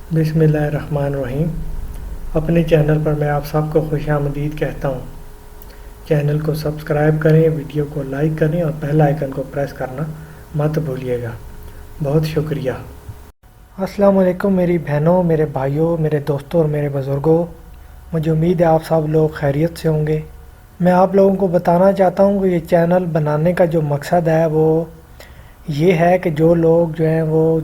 बिस्मिल्लाहिर्रहमानिर्रहीम। अपने चैनल पर मैं आप सबको खुश आमदीद कहता हूँ। चैनल को सब्सक्राइब करें, वीडियो को लाइक करें और बेल आइकन को प्रेस करना मत भूलिएगा। बहुत शुक्रिया। अस्सलाम वालेकुम मेरी बहनों, मेरे भाइयों, मेरे दोस्तों और मेरे बुज़ुर्गों। मुझे उम्मीद है आप सब लोग खैरियत से होंगे। मैं आप लोगों को बताना चाहता हूँ कि ये चैनल बनाने का जो मकसद है वो ये है कि जो लोग जो हैं वो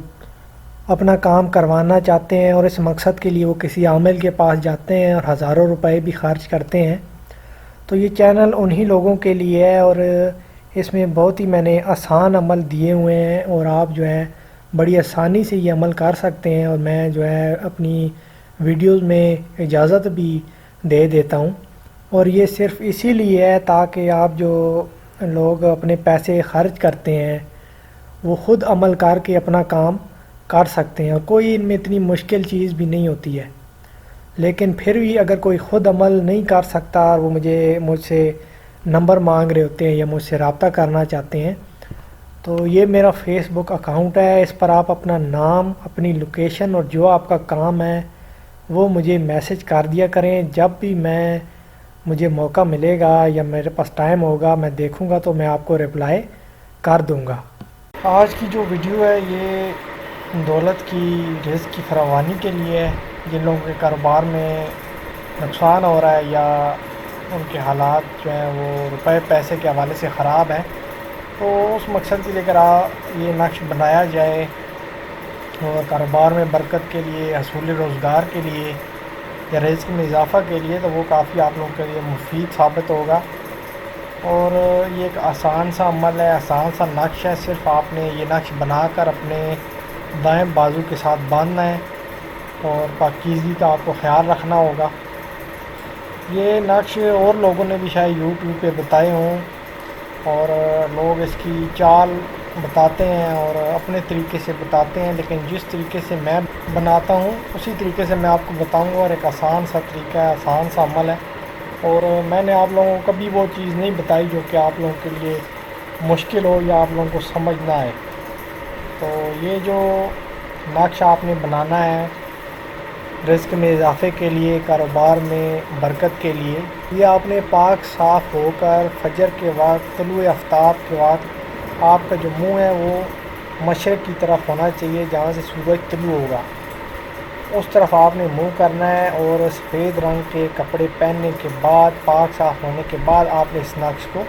अपना काम करवाना चाहते हैं और इस मकसद के लिए वो किसी आमिल के पास जाते हैं और हज़ारों रुपए भी खर्च करते हैं, तो ये चैनल उन्हीं लोगों के लिए है। और इसमें बहुत ही मैंने आसान अमल दिए हुए हैं और आप जो है बड़ी आसानी से ये अमल कर सकते हैं। और मैं जो है अपनी वीडियोस में इजाज़त भी दे देता हूँ। और ये सिर्फ़ इसीलिए है ताकि आप जो लोग अपने पैसे खर्च करते हैं वो ख़ुद अमल करके अपना काम कर सकते हैं। और कोई इनमें इतनी मुश्किल चीज़ भी नहीं होती है। लेकिन फिर भी अगर कोई ख़ुद अमल नहीं कर सकता और वो मुझसे नंबर मांग रहे होते हैं या मुझसे रब्ता करना चाहते हैं, तो ये मेरा फेसबुक अकाउंट है। इस पर आप अपना नाम, अपनी लोकेशन और जो आपका काम है वो मुझे मैसेज कर दिया करें। जब भी मुझे मौका मिलेगा या मेरे पास टाइम होगा, मैं देखूंगा तो मैं आपको रिप्लाई कर दूंगा। आज की जो वीडियो है ये दौलत की रिज़्क़ की फरावानी के लिए है। जिन लोगों के कारोबार में नुकसान हो रहा है या उनके हालात जो हैं वो रुपए पैसे के हवाले से ख़राब हैं, तो उस मकसद के लिए अगर ये नक्श बनाया जाए और कारोबार में बरकत के लिए, हसूल रोज़गार के लिए या रिज़्क़ में इजाफ़ा के लिए, तो वो काफ़ी आप लोगों के लिए मुफीद साबित होगा। और ये एक आसान सा अमल है, आसान सा नक्श है। सिर्फ़ आपने ये नक्श बनाकर अपने दाएं बाजू के साथ बांधना है और पाकीज़गी का आपको ख्याल रखना होगा। ये नक्श और लोगों ने भी शायद यूट्यूब पे बताए हों और लोग इसकी चाल बताते हैं और अपने तरीके से बताते हैं, लेकिन जिस तरीके से मैं बनाता हूँ उसी तरीके से मैं आपको बताऊँगा। और एक आसान सा तरीका है, आसान सा अमल है। और मैंने आप लोगों को कभी वो चीज़ नहीं बताई जो कि आप लोगों के लिए मुश्किल हो या आप लोगों को समझ ना आए। तो ये जो नक्शा आपने बनाना है रिज़्क़ में इजाफ़े के लिए, कारोबार में बरकत के लिए, ये आपने पाक साफ़ होकर फजर के वक्त, तुलुए आफ्ताब के वक्त आपका जो मुंह है वो मशरक़ की तरफ होना चाहिए, जहाँ से सूरज तुलू होगा उस तरफ आपने मुंह करना है। और सफ़ेद रंग के कपड़े पहनने के बाद, पाक साफ़ होने के बाद, आपने इस नक्श को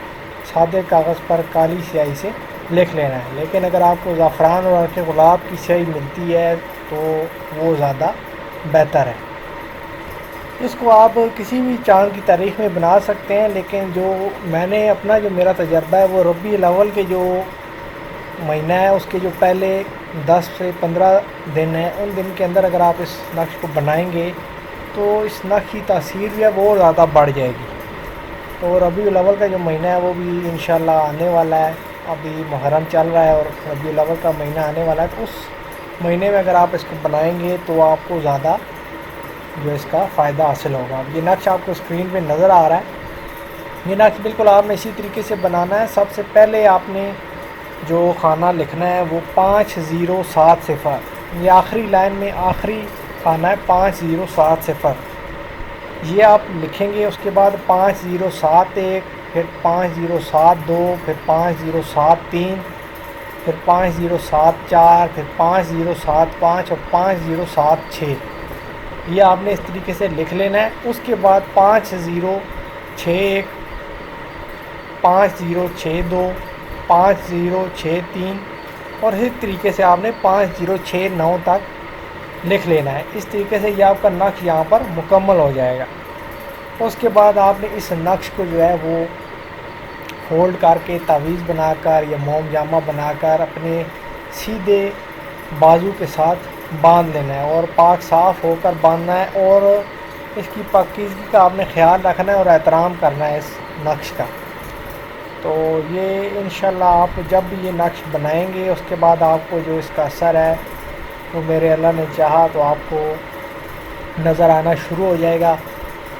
सादे कागज़ पर काली स्याही से लिख लेना है। लेकिन अगर आपको ज़ाफ़रान और हल्के गुलाब की स्याही मिलती है तो वो ज़्यादा बेहतर है। इसको आप किसी भी चाँद की तारीख़ में बना सकते हैं, लेकिन जो मैंने अपना जो मेरा तजर्बा है वो रबीउल अव्वल के जो महीना है उसके जो पहले 10 से 15 दिन हैं, उन दिन के अंदर अगर आप इस नक्श को बनाएंगे तो इस नक्श की तासीर जो है वो ज़्यादा बढ़ जाएगी। तो रबीउल अव्वल का जो महीना है वो भी इंशाल्लाह आने वाला है। अभी मुहर्रम चल रहा है और रबीउल अव्वल का महीना आने वाला है, तो उस महीने में अगर आप इसको बनाएंगे तो आपको ज़्यादा जो इसका फ़ायदा हासिल होगा। अब ये नक्श आपको स्क्रीन पे नज़र आ रहा है। ये नक्श बिल्कुल आपने इसी तरीके से बनाना है। सबसे पहले आपने जो खाना लिखना है वो 507 सिफर, ये आखिरी लाइन में आखिरी खाना है 507 सिफर, ये आप लिखेंगे। उसके बाद 5071, फिर 5072, फिर 5073, फिर 5074, फिर 5075 और 5076, ये आपने इस तरीके से लिख लेना है। उसके बाद 5061, 5062, 5063 और इस तरीके से आपने 5069 तक लिख लेना है। इस तरीके से ये आपका नक्श यहाँ पर मुकम्मल हो जाएगा। उसके बाद आपने इस नक्श को जो है वो फोल्ड करके तावीज़ बनाकर या मोम जामा बनाकर अपने सीधे बाजू के साथ बांध लेना है और पाक साफ़ होकर बांधना है। और इसकी पाकीज़गी का आपने ख्याल रखना है और एहतराम करना है इस नक्श का। तो ये इंशाल्लाह आप जब भी ये नक्श बनाएंगे उसके बाद आपको जो इसका असर है वो मेरे अल्लाह ने चाहा तो आपको नज़र आना शुरू हो जाएगा।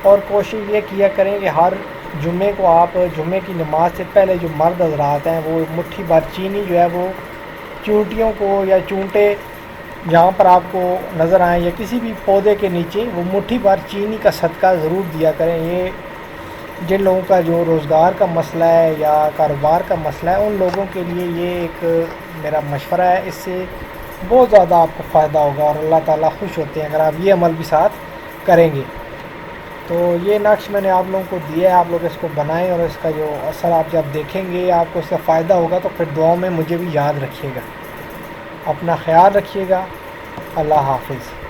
और कोशिश ये किया करें कि हर जुम्मे को आप जुम्मे की नमाज से पहले जो मर्द हज़रात हैं वो मुट्ठी भर चीनी जो है वो चूंटियों को या चूंटे جہاں پر آپ کو نظر آئیں یا کسی بھی پودے کے نیچے وہ مٹھی بھر چینی کا صدقہ ضرور دیا کریں۔ یہ جن لوگوں کا جو روزگار کا مسئلہ ہے یا کاروبار کا مسئلہ ہے ان لوگوں کے لیے یہ ایک میرا مشورہ ہے، اس سے بہت زیادہ آپ کو فائدہ ہوگا اور اللہ تعالیٰ خوش ہوتے ہیں اگر آپ یہ عمل بھی ساتھ کریں گے۔ تو یہ نقش میں نے آپ لوگوں کو دیا ہے، آپ لوگ اس کو بنائیں اور اس کا جو اثر آپ جب دیکھیں گے آپ کو اس کا فائدہ ہوگا تو پھر دعاؤں میں مجھے بھی یاد رکھیے گا۔ اپنا خیال رکھیے گا۔ اللہ حافظ۔